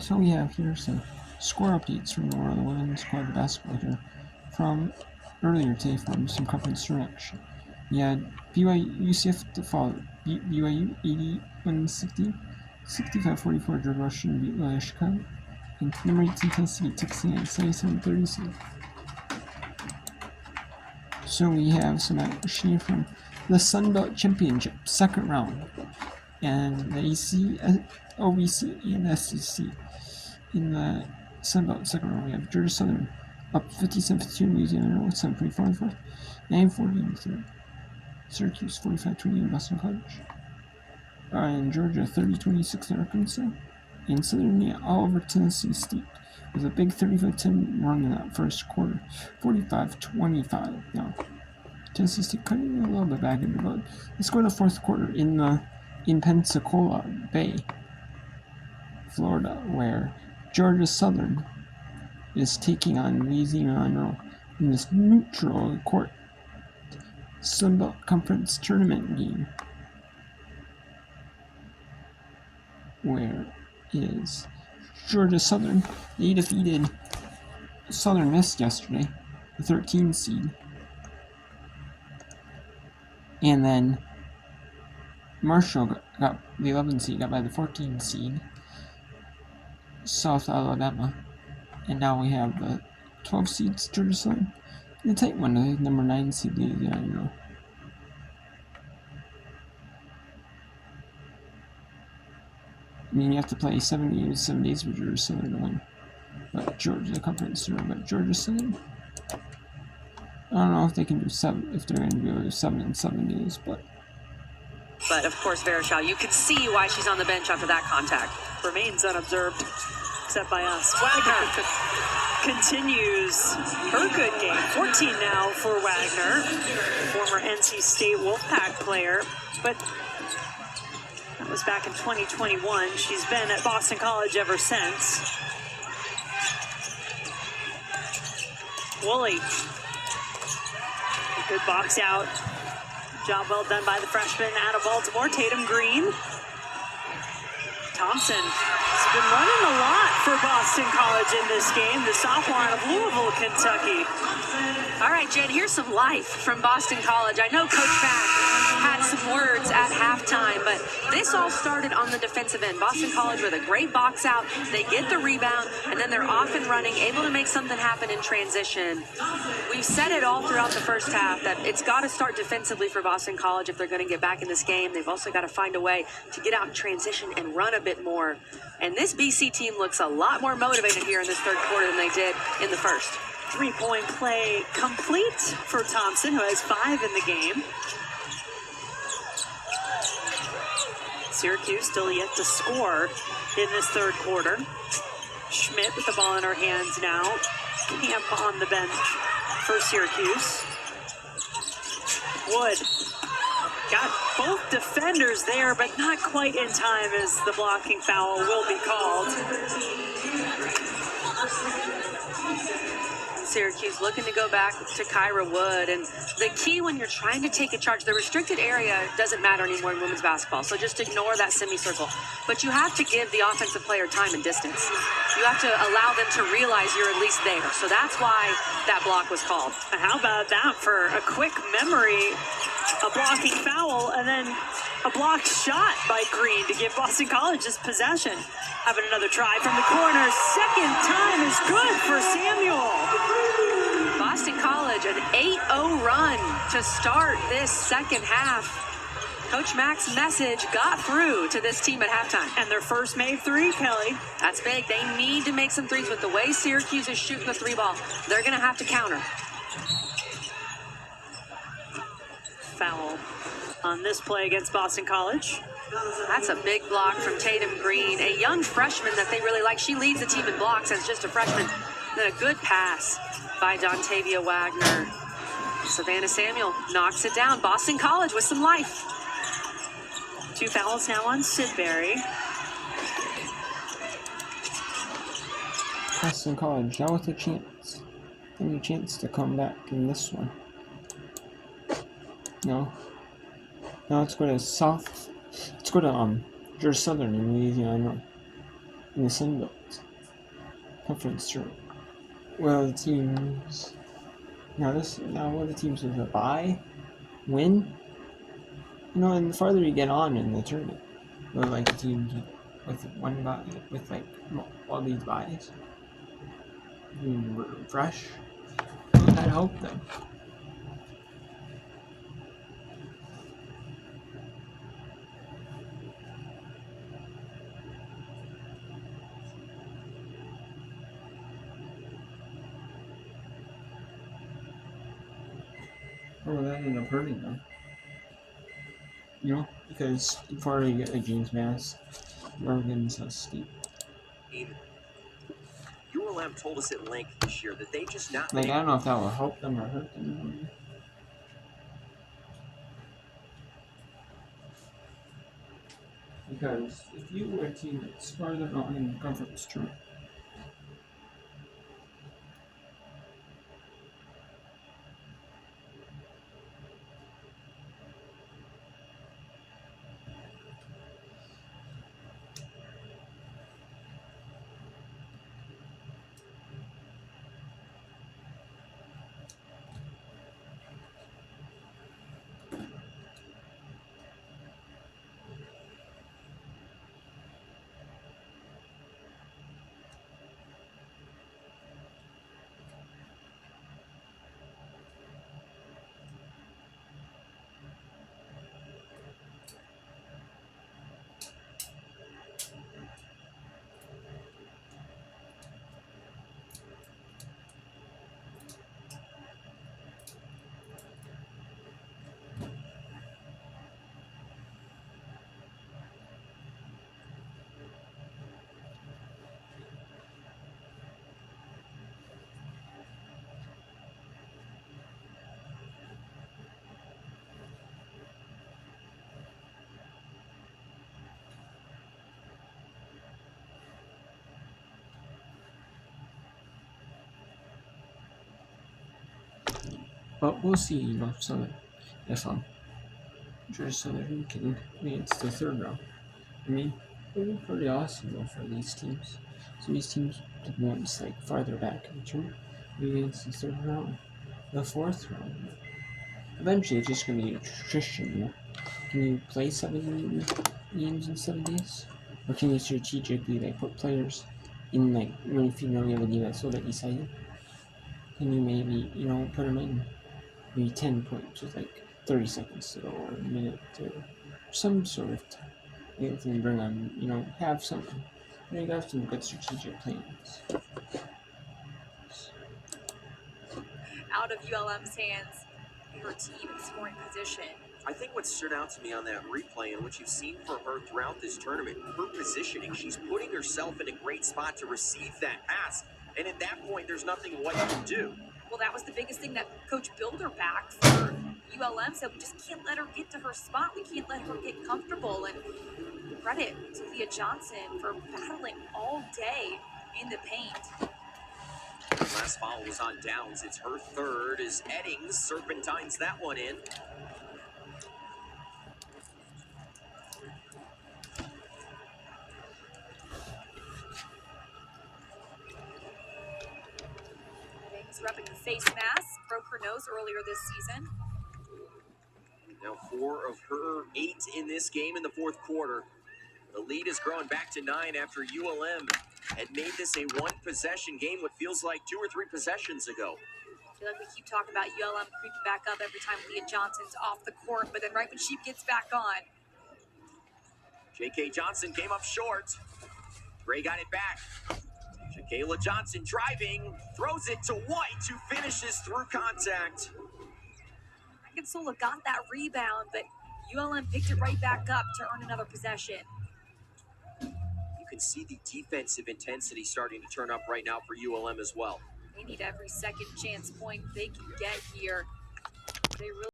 So we have here some score updates from the women's college basketball here from earlier today from some conference direction. We had UCF to follow BYU 81-60, 65-44 George Washington beat Chicago, and number 18 Tennessee beat Texas A&M 77-36. So we have some action from the Sun Belt Championship second round, and the OVC, and SEC. In the Sun Belt second round, we have Georgia Southern up 57-52, Louisiana with 7.44, 9-40 Syracuse 45-20 Boston College, and Georgia 30-26 Arkansas, and Southern all over Tennessee State with a big 35-10 run in that first quarter, 45-25. Now, Tennessee State cutting a little bit back into the let's go to the fourth quarter in Pensacola Bay, Florida, where Georgia Southern is taking on Louisiana in this neutral court Sun Belt Conference tournament game, where is Georgia Southern. They defeated Southern Miss yesterday, the 13 seed, and then Marshall got the 11 seed, got by the 14 seed, South Alabama, and now we have the 12 seeds Georgia Southern, the tight one, the number 9 seed Louisiana. I mean, you have to play 7 days for Georgia Southern to win. But the conference tournament, but Georgia Southern, I don't know if they can do 7, if they're going to be able to do 7 in 7 days, but of course, Verishal, you can see why she's on the bench after that contact. Remains unobserved, except by us. Wagner continues her good game. 14 now for Wagner, former NC State Wolfpack player, but that was back in 2021. She's been at Boston College ever since. Woolley, good box out. Job well done by the freshman out of Baltimore, Tatum Green. Thompson has been running a lot for Boston College in this game, the sophomore out of Louisville, Kentucky. All right, Jen, here's some life from Boston College. I know Coach Mack had some words at halftime, but this all started on the defensive end. Boston College with a great box out. They get the rebound, and then they're off and running, able to make something happen in transition. We've said it all throughout the first half that it's got to start defensively for Boston College if they're going to get back in this game. They've also got to find a way to get out in transition and run a bit more. And this BC team looks a lot more motivated here in this third quarter than they did in the first. Three-point play complete for Thompson, who has 5 in the game. Syracuse still yet to score in this third quarter. Schmidt with the ball in her hands now. Camp on the bench for Syracuse. Wood got both defenders there, but not quite in time as the blocking foul will be called. Syracuse looking to go back to Kyra Wood, and the key when you're trying to take a charge, the restricted area doesn't matter anymore in women's basketball, so just ignore that semicircle. But you have to give the offensive player time and distance. You have to allow them to realize you're at least there, so that's why that block was called. And how about that for a quick memory, a blocking foul, and then a blocked shot by Green to give Boston College this possession. Having another try from the corner. Second time is good for Samuel. Boston College, an 8-0 run to start this second half. Coach Mack's message got through to this team at halftime. And their first made 3, Kelly. That's big. They need to make some threes. With the way Syracuse is shooting the 3 ball, they're going to have to counter. Foul on this play against Boston College. That's a big block from Tatum Green, a young freshman that they really like. She leads the team in blocks as just a freshman. Then a good pass by Dontavia Wagner. Savannah Samuel knocks it down. Boston College with some life. 2 fouls now on Sidbury. Boston College now with a chance. Any chance to come back in this one? No. Now let's go to Georgia Southern in Louisiana. in the Sun Belt Conference tournament. Will the teams will the teams with a bye win? And the farther you get on in the tournament, will like the teams with one bye, with like all these byes, fresh. I'd hope then. Or that ended up hurting them. Because the farther you get like James Mass, Oregon's so steep. ULM told us at length this year that they just not. Like, I don't know if that will help them or hurt them. Because if you were a team that's farther on in the conference tournament, but we'll see, Southern, if sure Southern can advance to the third round. I mean, it would be pretty awesome for these teams. So these teams advance like farther back in the tournament, advance to the third round, the fourth round. Eventually, it's just gonna be a tradition. Can you play 7 games in 7 days, or can you strategically put players in if you have a game that's so exciting? Can you maybe put them in maybe 10 points with 30 seconds to go or a minute or some sort of time? You can bring on, have something. You have some good strategic plans. Out of ULM's hands, her team scoring position. I think what stood out to me on that replay and what you've seen from her throughout this tournament, her positioning, she's putting herself in a great spot to receive that pass. And at that point, there's nothing what you can do. Well, that was the biggest thing that Coach Bilderback for ULM said. We just can't let her get to her spot. We can't let her get comfortable. And credit to Leah Johnson for battling all day in the paint. Last foul was on Downs. It's her third as Eddings serpentines that one in. Eddings repping the face mask, broke her nose earlier this season. Now 4 of her 8 in this game in the fourth quarter. The lead is growing back to 9 after ULM had made this a one-possession game what feels like 2 or 3 possessions ago. I feel like we keep talking about ULM creeping back up every time Leah Johnson's off the court, but then right when she gets back on. J.K. Johnson came up short. Gray got it back. Shakayla Johnson driving, throws it to White, who finishes through contact. Consola got that rebound, but ULM picked it right back up to earn another possession. You can see the defensive intensity starting to turn up right now for ULM as well. They need every second chance point they can get here. They really